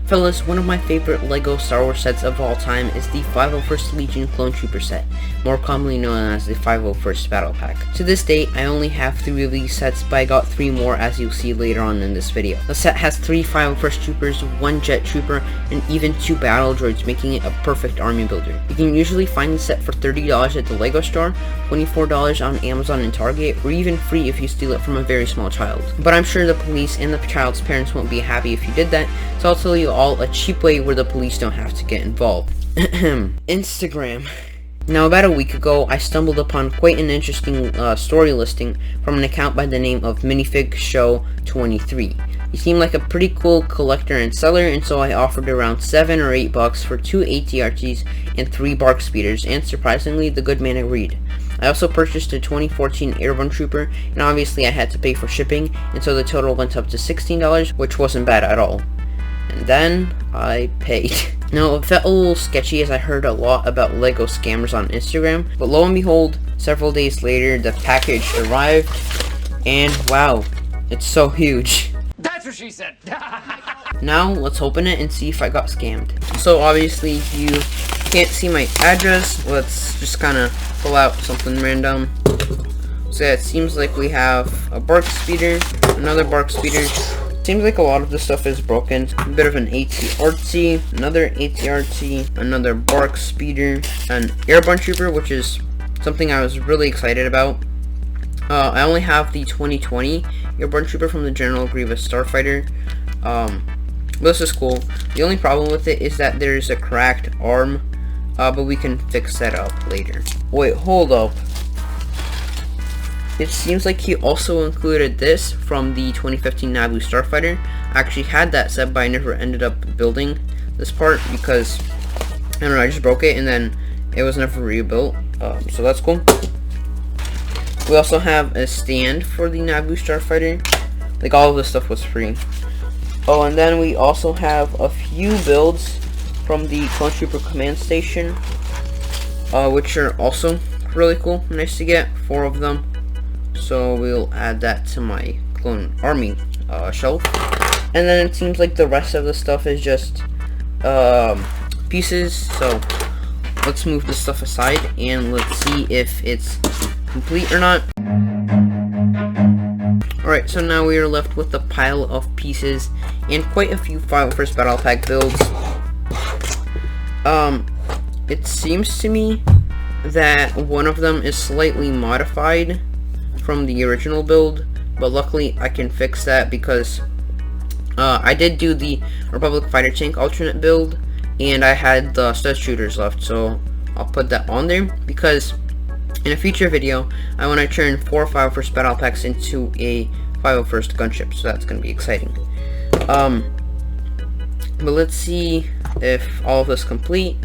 Fellas, one of my favorite LEGO Star Wars sets of all time is the 501st Legion Clone Trooper set, more commonly known as the 501st Battle Pack. To this date, I only have 3 of these sets, but I got 3 more as you'll see later on in this video. The set has 3 501st Troopers, 1 Jet Trooper, and even 2 Battle Droids, making it a perfect army builder. You can usually find the set for $30 at the LEGO store, $24 on Amazon and Target, or even free if you steal it from a very small child. But I'm sure the police and the child's parents won't be happy if you did that, so I'll tell you all a cheap way where the police don't have to get involved. Instagram. Now, about a week ago, I stumbled upon quite an interesting story listing from an account by the name of Minifig Show 23. He seemed like a pretty cool collector and seller, and so I offered around $7 or $8 for 2 ATRTs and 3 Bark Speeders, and surprisingly, the good man agreed. I also purchased a 2014 Airborne Trooper, and obviously I had to pay for shipping, and so the total went up to $16, which wasn't bad at all. And then I paid. Now, it felt a little sketchy as I heard a lot about LEGO scammers on Instagram, but lo and behold, several days later, the package arrived, and wow, it's so huge. That's what she said. Now, let's open it and see if I got scammed. So obviously, you can't see my address. Let's just kind of pull out something random. So yeah, it seems like we have a Bark Speeder, another Bark Speeder. Seems like a lot of this stuff is broken. A bit of an ATRT, another ATRT, another Bark Speeder, an Airborne Trooper, which is something I was really excited about. I only have the 2020 Airborne Trooper from the General Grievous Starfighter. This is cool. The only problem with it is that there's a cracked arm, but we can fix that up later. Wait, hold up. It seems like he also included this from the 2015 Naboo Starfighter. I actually had that set, but I never ended up building this part because, I don't know, I just broke it and then it was never rebuilt. So that's cool. We also have a stand for the Naboo Starfighter. Like, all of this stuff was free. Oh, and then we also have a few builds from the Clone Trooper Command Station, which are also really cool. Nice to get 4 of them. So we'll add that to my Clone Army shelf. And then it seems like the rest of the stuff is just pieces. So let's move this stuff aside and let's see if it's complete or not. Alright, so now we are left with a pile of pieces and quite a few 501st Battle Pack builds. It seems to me that one of them is slightly modified from the original build, but luckily I can fix that because I did do the Republic Fighter Tank alternate build and I had the stud shooters left, so I'll put that on there because in a future video I want to turn 4 501st Battle Packs into a 501st gunship, so that's going to be exciting. But let's see if all of this is complete.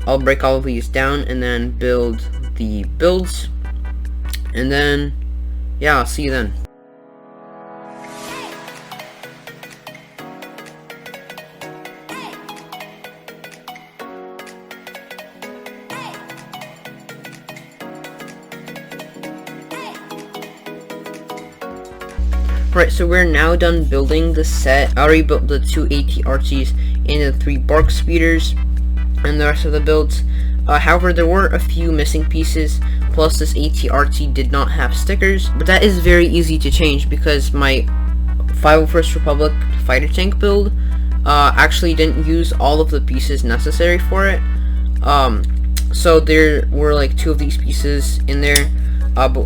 I'll break all of these down and then build the builds, and then yeah, I'll see you then. Right, so we're now done building the set. I already built the 2 ATRTs and the 3 Bark Speeders and the rest of the builds. However, there were a few missing pieces, plus this ATRT did not have stickers, but that is very easy to change because my 501st Republic Fighter Tank build actually didn't use all of the pieces necessary for it. So there were like 2 of these pieces in there,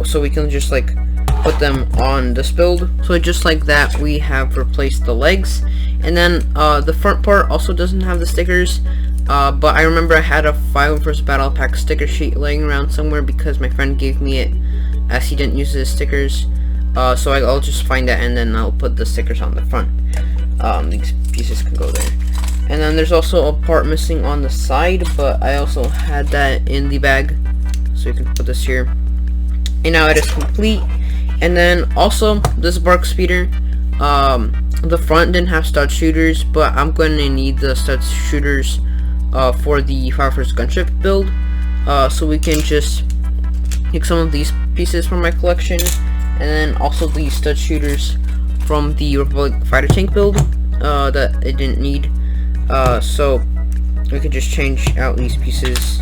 so we can just like put them on this build. So just like that, we have replaced the legs, and then the front part also doesn't have the stickers. But I remember I had a 501st Battle Pack sticker sheet laying around somewhere because my friend gave me it as he didn't use his stickers. So I'll just find that and then I'll put the stickers on the front. These pieces can go there. And then there's also a part missing on the side, but I also had that in the bag. So you can put this here. And now it is complete. And then also this Bark Speeder. The front didn't have stud shooters, but I'm going to need the stud shooters for the 501st gunship build, so we can just take some of these pieces from my collection, and then also the stud shooters from the Republic Fighter Tank build that I didn't need. So we can just change out these pieces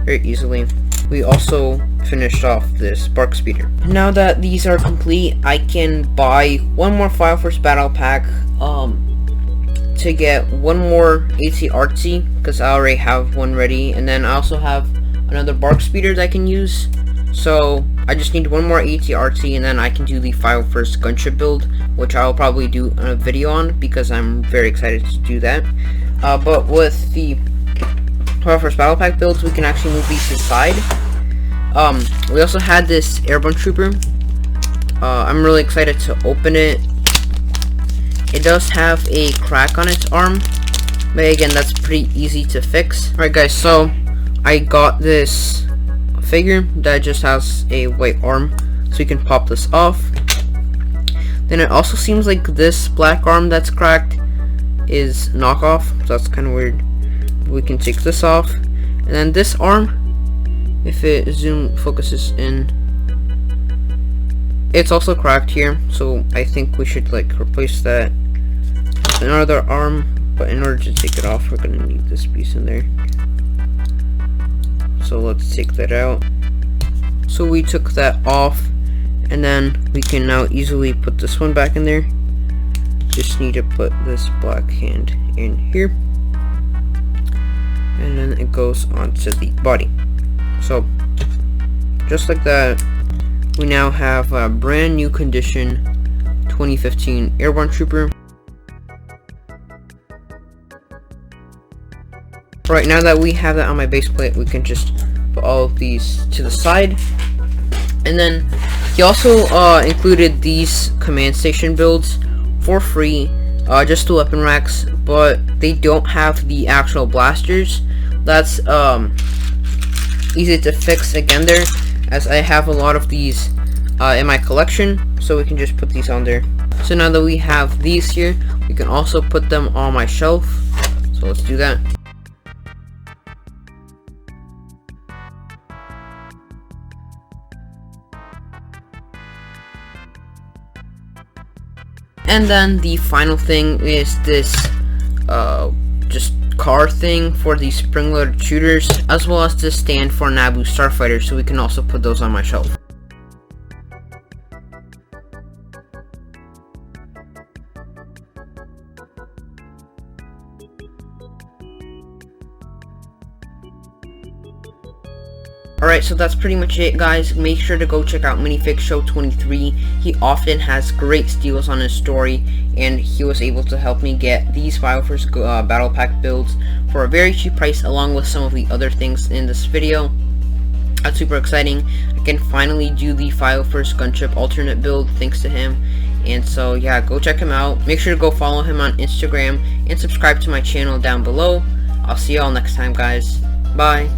very easily. We also finished off this bark speeder. Now that these are complete, I can buy one more File Force Battle Pack to get one more AT-RT, because I already have one ready, and then I also have another bark speeder that I can use. So I just need one more AT-RT, and then I can do the File Force gunship build, which I will probably do a video on because I'm very excited to do that. But with the File Force Battle Pack builds, we can actually move these to the side. We also had this Airborne Trooper. I'm really excited to open it. It does have a crack on its arm, but again, that's pretty easy to fix. Alright guys, so I got this figure that just has a white arm, so you can pop this off. Then it also seems like this black arm that's cracked is knockoff, so that's kind of weird. We can take this off, and then this arm, if it focuses in, it's also cracked here, so I think we should like replace that with another arm. But in order to take it off, we're gonna need this piece in there, so let's take that out. So we took that off, and then we can now easily put this one back in there. Just need to put this black hand in here, and then it goes onto the body. So just like that, we now have a brand new condition 2015 Airborne Trooper. Right, now that we have that on my base plate, we can just put all of these to the side. And then he also included these command station builds for free, just the weapon racks, but they don't have the actual blasters. That's easy to fix again there, as I have a lot of these in my collection, so we can just put these on there. So now that we have these here, we can also put them on my shelf, so let's do that. And then the final thing is this just car thing for the spring-loaded shooters, as well as this stand for Naboo Starfighter, so we can also put those on my shelf. Alright, so that's pretty much it, guys. Make sure to go check out Minifig Show 23. He often has great steals on his story, and he was able to help me get these File Force Battle Pack builds for a very cheap price, along with some of the other things in this video. That's super exciting. I can finally do the File Force Gunship alternate build thanks to him. And so yeah, go check him out. Make sure to go follow him on Instagram and subscribe to my channel down below. I'll see y'all next time, guys. Bye.